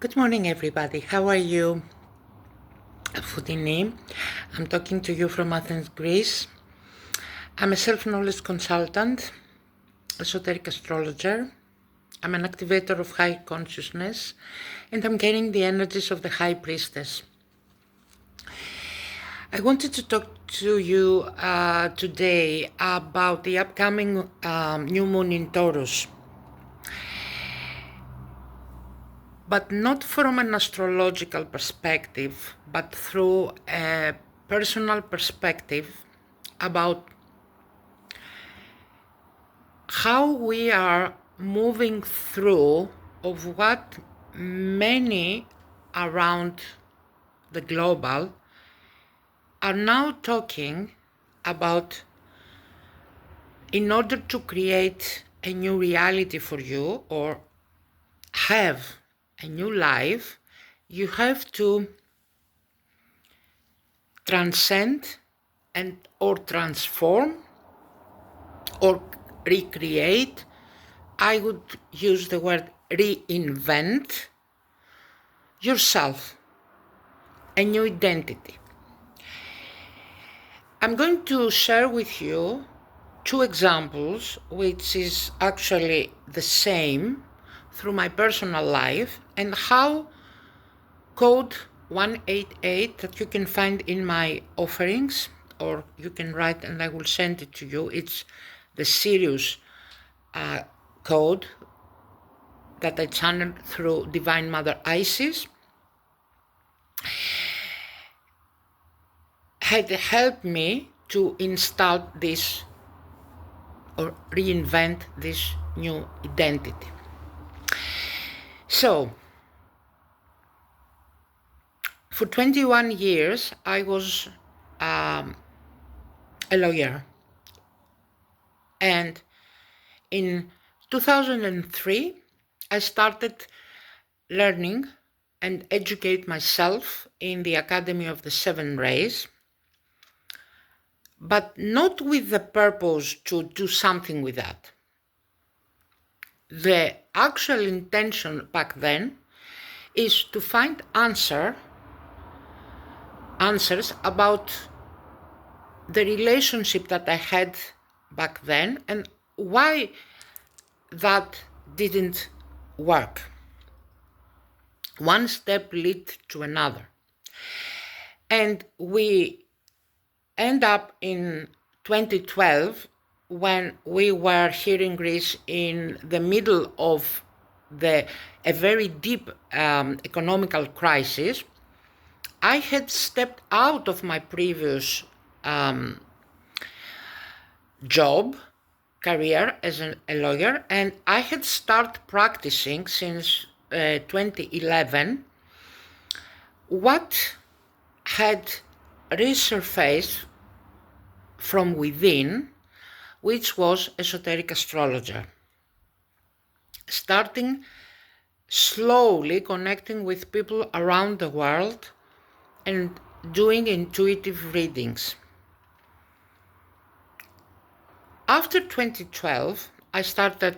Good morning, everybody. How are you? Foodini. I'm talking to you from Athens, Greece. I'm a self-knowledge consultant, esoteric astrologer. I'm an activator of high consciousness, and I'm carrying the energies of the High Priestess. I wanted to talk to you today about the upcoming new moon in Taurus, but not from an astrological perspective, but through a personal perspective about how we are moving through of what many around the global are now talking about in order to create a new reality for you or have a new life. You have to transcend and or transform or recreate. I would use the word reinvent yourself, a new identity. I'm going to share with you two examples, which is actually the same through my personal life, and how code 188 that you can find in my offerings, or you can write and I will send it to you. It's the Sirius code that I channeled through Divine Mother Isis, had helped me to install this or reinvent this new identity. So, for 21 years, I was a lawyer. And in 2003, I started learning and educate myself in the Academy of the Seven Rays, but not with the purpose to do something with that. The actual intention back then is to find answers about the relationship that I had back then and why that didn't work. One step led to another. And we end up in 2012 when we were here in Greece in the middle of a very deep economical crisis. I had stepped out of my previous career as a lawyer, and I had started practicing since 2011 what had resurfaced from within, which was esoteric astrologer. Starting slowly connecting with people around the world and doing intuitive readings. After 2012, I started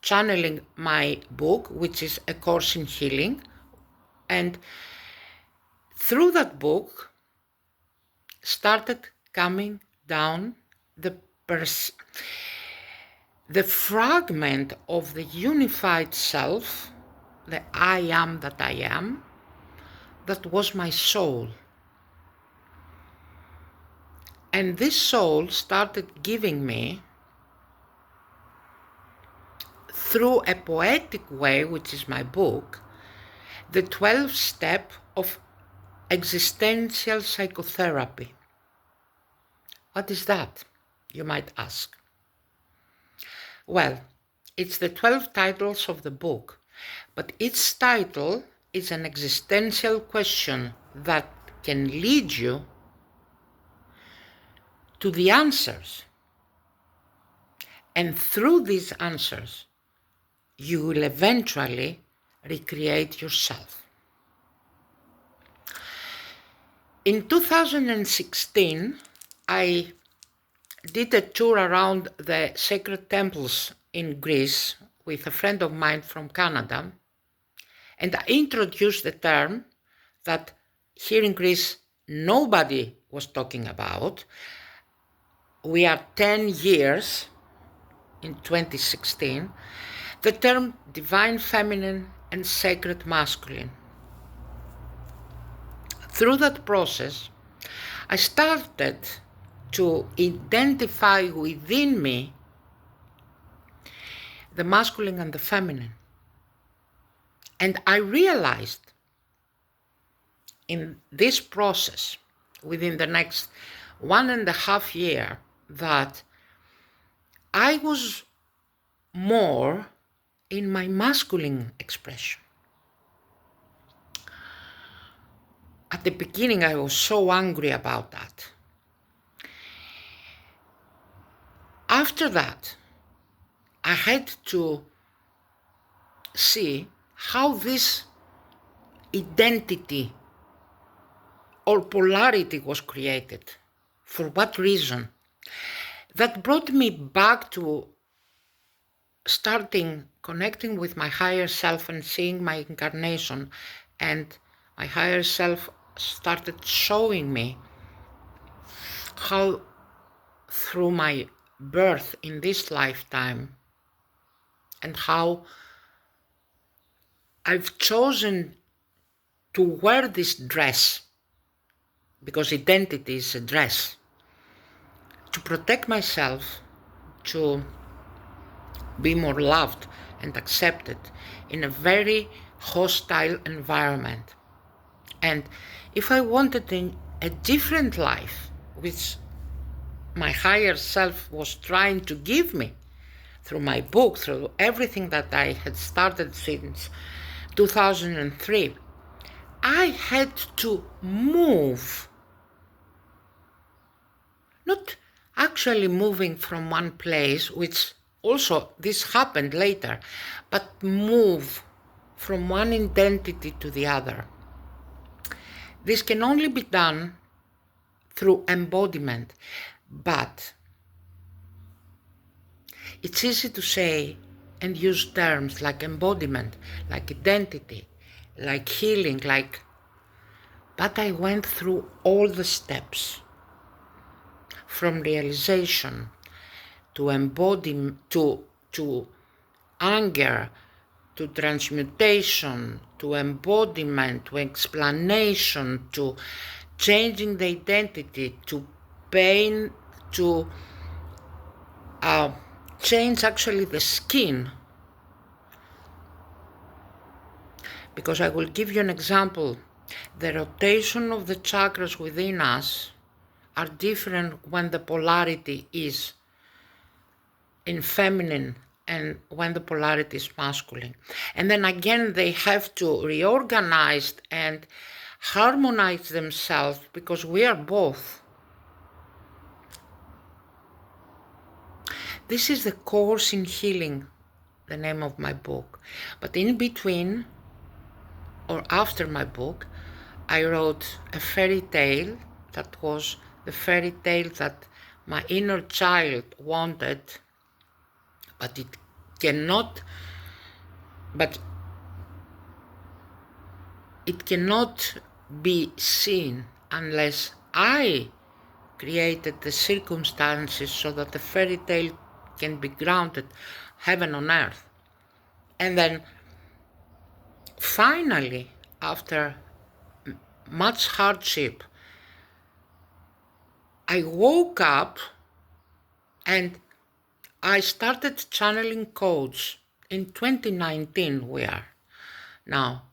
channeling my book, which is A Course in Healing, and through that book started coming down the fragment of the unified self, the I am that I am, that was my soul. And this soul started giving me, through a poetic way, which is my book, the 12 step of existential psychotherapy. What is that, you might ask? Well, it's the 12 titles of the book, but each title is an existential question that can lead you to the answers. And through these answers, you will eventually recreate yourself. In 2016, I did a tour around the sacred temples in Greece with a friend of mine from Canada, And I introduced the term that here in Greece nobody was talking about. We are 10 years in 2016, the term divine feminine and sacred masculine. Through that process, I started to identify within me the masculine and the feminine. And I realized in this process, within the next 1.5 years, that I was more in my masculine expression. At the beginning, I was so angry about that. After that, I had to see how this identity or polarity was created. For what reason? That brought me back to starting connecting with my higher self and seeing my incarnation, and my higher self started showing me how through my birth in this lifetime and how I've chosen to wear this dress, because identity is a dress, to protect myself, to be more loved and accepted in a very hostile environment. And if I wanted a different life, which my higher self was trying to give me through my book, through everything that I had started since 2003, I had to move. Not actually moving from one place, which also this happened later, but move from one identity to the other. This can only be done through embodiment, but it's easy to say and use terms like embodiment, like identity, like healing, but I went through all the steps, from realization to embodying, to anger, to transmutation, to embodiment, to explanation, to changing the identity, to pain, to change actually the skin. Because I will give you an example. The rotation of the chakras within us are different when the polarity is in feminine and when the polarity is masculine. And then again, they have to reorganize and harmonize themselves because we are both. This is the course in healing, the name of my book. But in between, or after my book, I wrote a fairy tale that was the fairy tale that my inner child wanted, but it cannot be seen unless I created the circumstances so that the fairy tale can be grounded, heaven on earth. And then finally, after much hardship, I woke up and I started channeling codes. In 2019 we are now,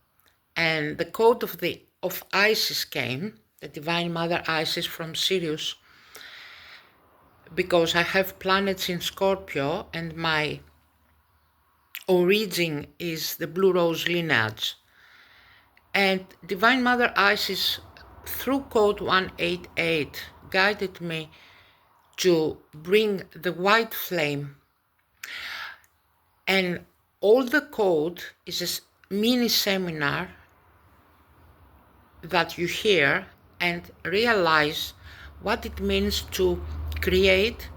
and the code of Isis came, the Divine Mother Isis from Sirius, because I have planets in Scorpio and my origin is the Blue Rose lineage. And Divine Mother Isis, through code 188, guided me to bring the white flame. And all the code is a mini seminar that you hear and realize what it means to create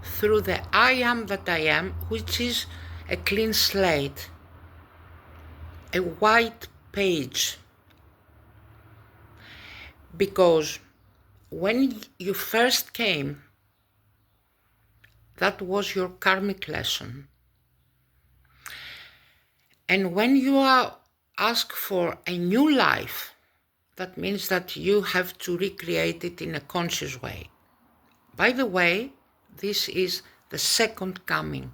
through the I am that I am, which is a clean slate, a white page, because when you first came, that was your karmic lesson. And when you are asked for a new life, that means that you have to recreate it in a conscious way. By the way, this is the second coming.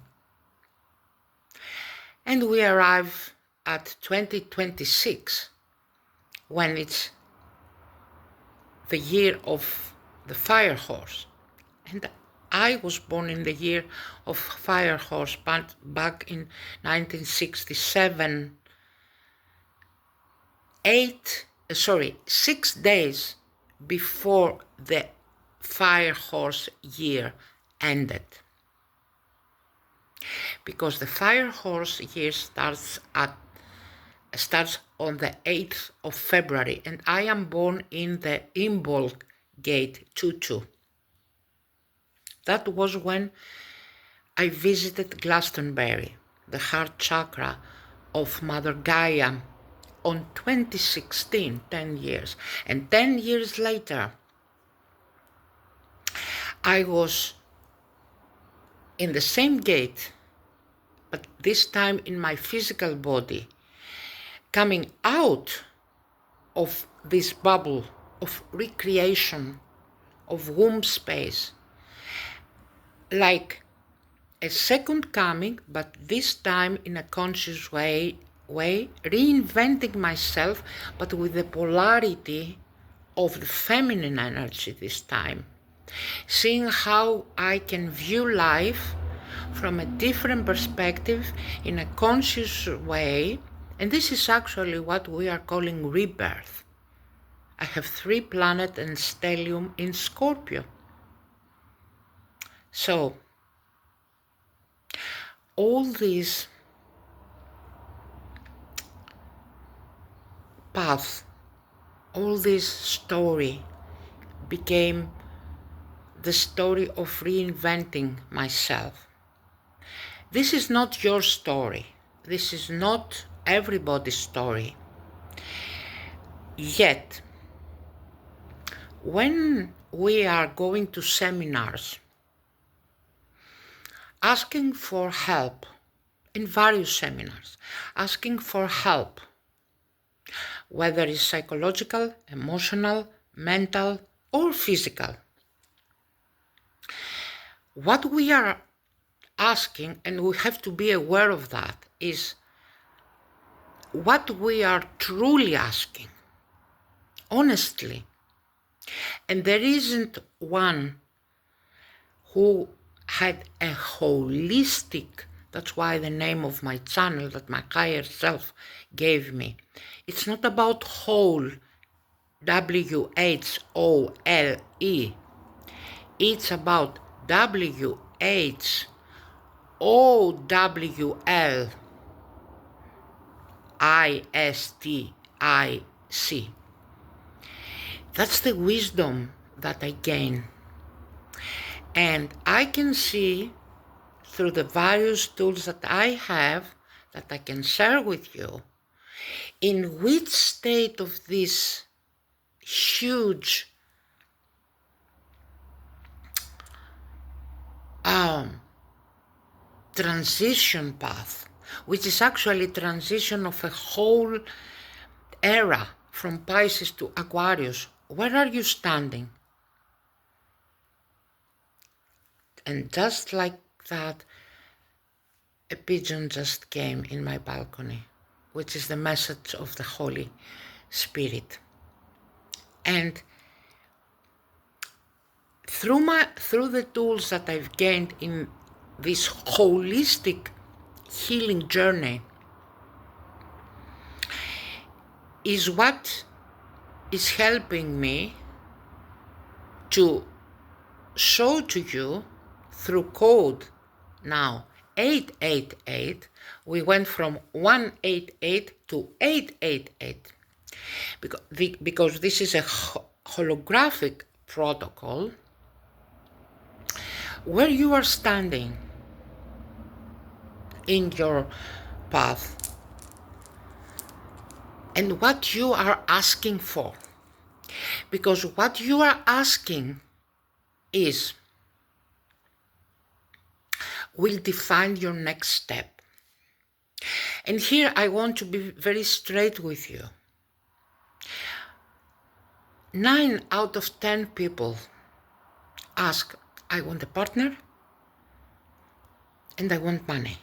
And we arrive at 2026, when it's the year of the fire horse. And I was born in the year of fire horse back in 1967, 6 days before the fire horse year ended. Because the fire horse year starts on the 8th of February, and I am born in the embodied gate 22. That was when I visited Glastonbury, the heart chakra of Mother Gaia, on 2016, 10 years. And 10 years later, I was in the same gate, but this time in my physical body, coming out of this bubble of recreation, of womb space, like a second coming, but this time in a conscious way, reinventing myself, but with the polarity of the feminine energy this time. Seeing how I can view life from a different perspective in a conscious way, and this is actually what we are calling rebirth. I have 3 planets and stellium in Scorpio. So, all this path, all this story became the story of reinventing myself. This is not your story. This is not everybody's story. Yet, when we are going to seminars, asking for help, in various seminars, asking for help, whether it's psychological, emotional, mental, or physical, what we are asking, and we have to be aware of that, is what we are truly asking, honestly. And there isn't one who had a holistic, that's why the name of my channel that my higher self gave me. It's not about whole, W-H-O-L-E. It's about WH-OWL-ISTIC. That's the wisdom that I gain. And I can see through the various tools that I have, that I can share with you, in which state of this huge transition path, which is actually transition of a whole era from Pisces to Aquarius, where are you standing? And just like that, a pigeon just came in my balcony, which is the message of the Holy Spirit. And through the tools that I've gained in this holistic healing journey, is what is helping me to show to you through code now 888. We went from 188 to 888 because this is a holographic protocol where you are standing in your path. and what you are asking for. Because what you are asking is will define your next step. And here I want to be very straight with you. 9 out of 10 people ask, I want a partner and I want money.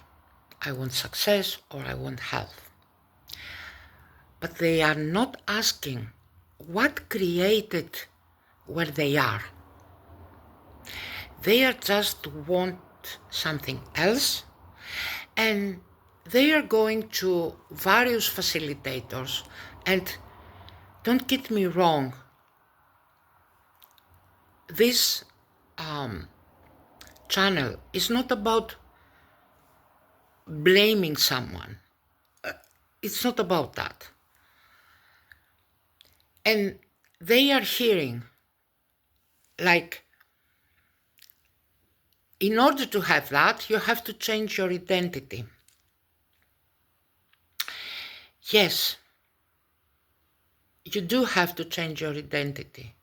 I want success or I want health. But they are not asking what created where they are. They are just want something else, and they are going to various facilitators. And don't get me wrong, this channel is not about blaming someone. It's not about that. And they are hearing, like, in order to have that, you have to change your identity. Yes, you do have to change your identity.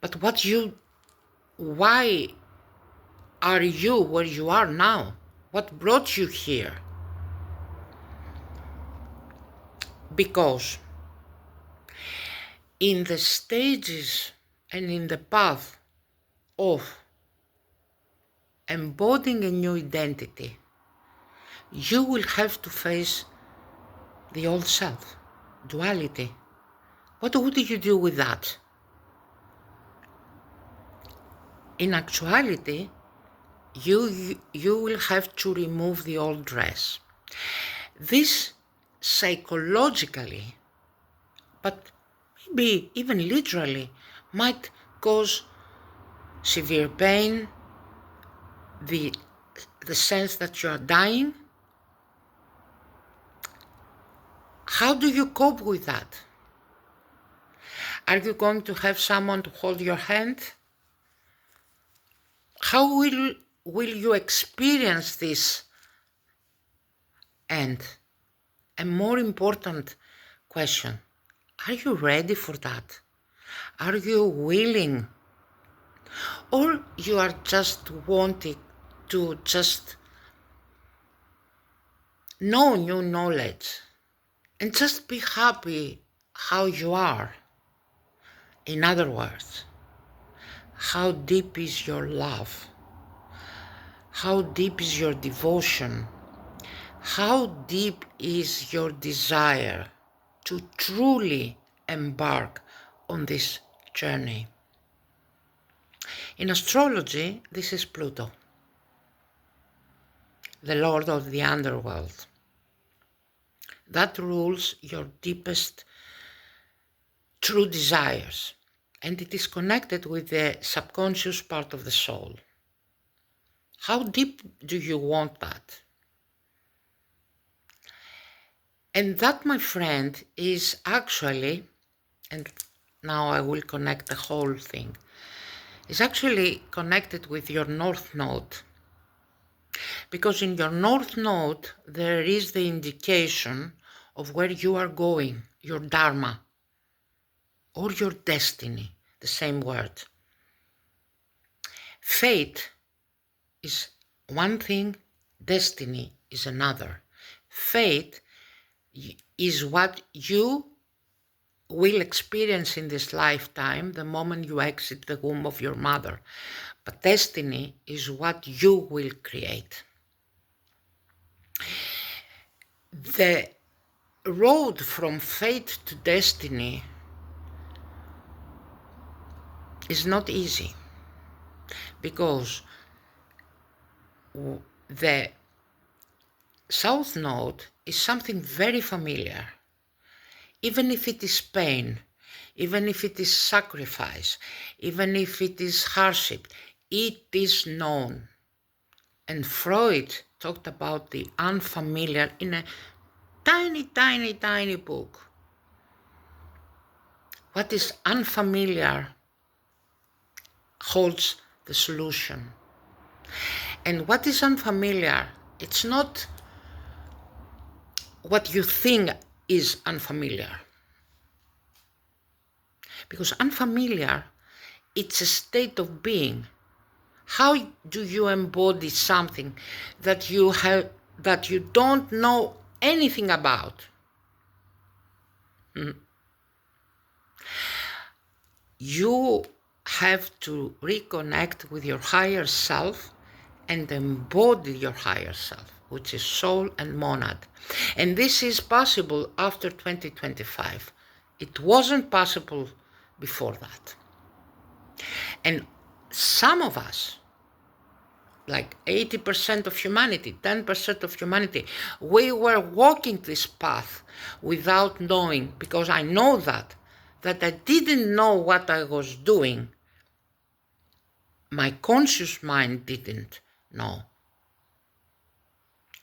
But why are you where you are now? What brought you here? Because in the stages and in the path of embodying a new identity, you will have to face the old self, duality. What would you do with that? In actuality, you will have to remove the old dress. This psychologically, but maybe even literally, might cause severe pain, the sense that you are dying. How do you cope with that? Are you going to have someone to hold your hand? How will you experience this end? A more important question, are you ready for that? Are you willing? Or you are just wanting to just know new knowledge and just be happy how you are? In other words, how deep is your love? How deep is your devotion? How deep is your desire to truly embark on this journey? In astrology, this is Pluto, the lord of the underworld. That rules your deepest true desires, and it is connected with the subconscious part of the soul. How deep do you want that? And that, my friend, is actually, and now I will connect the whole thing, is actually connected with your North Node. Because in your North Node, there is the indication of where you are going, your Dharma, or your destiny, the same word. Fate is one thing, destiny is another. Fate is what you will experience in this lifetime the moment you exit the womb of your mother. But destiny is what you will create. The road from fate to destiny is not easy, because the South Node is something very familiar. Even if it is pain, even if it is sacrifice, even if it is hardship, it is known. And Freud talked about the unfamiliar in a tiny, tiny, tiny book. What is unfamiliar holds the solution. And what is unfamiliar, it's not what you think is unfamiliar. Because unfamiliar, it's a state of being. How do you embody something that you don't know anything about? You have to reconnect with your higher self and embody your higher self, which is soul and monad. And this is possible after 2025. It wasn't possible before that. And some of us, like 80% of humanity, 10% of humanity, we were walking this path without knowing, because I know that I didn't know what I was doing. My conscious mind didn't know.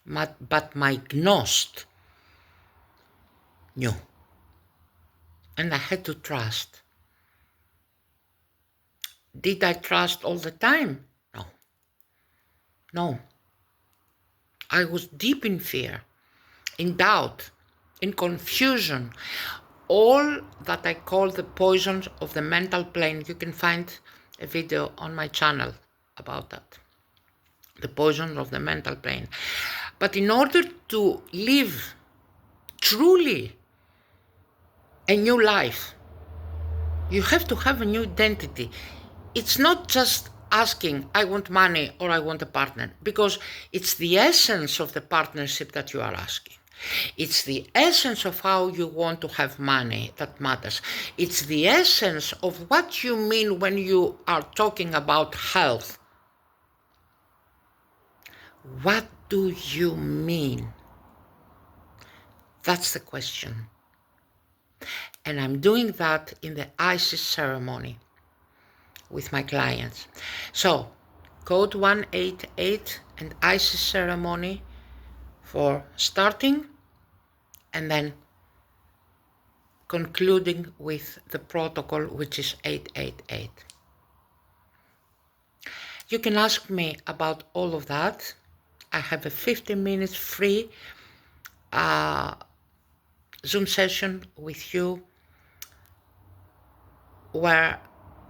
But my gnost knew. And I had to trust. Did I trust all the time? No. No. I was deep in fear, in doubt, in confusion. All that I call the poisons of the mental plane. You can find a video on my channel about that. The poison of the mental plane. But in order to live truly a new life, you have to have a new identity. It's not just asking, I want money or I want a partner, because it's the essence of the partnership that you are asking. It's the essence of how you want to have money that matters. It's the essence of what you mean when you are talking about health. What do you mean? That's the question. And I'm doing that in the ISIS ceremony with my clients. So, code 188 and ISIS ceremony for starting, and then concluding with the protocol, which is 888. You can ask me about all of that. I have a 15 minutes free Zoom session with you where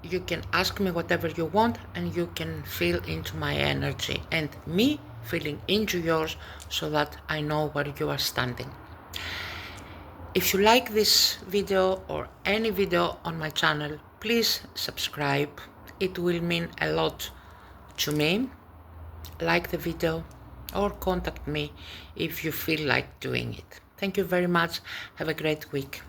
you can ask me whatever you want and you can feel into my energy and me feeling into yours, so that I know where you are standing. If you like this video or any video on my channel, please subscribe. It will mean a lot to me. Like the video or contact me if you feel like doing it. Thank you very much. Have a great week.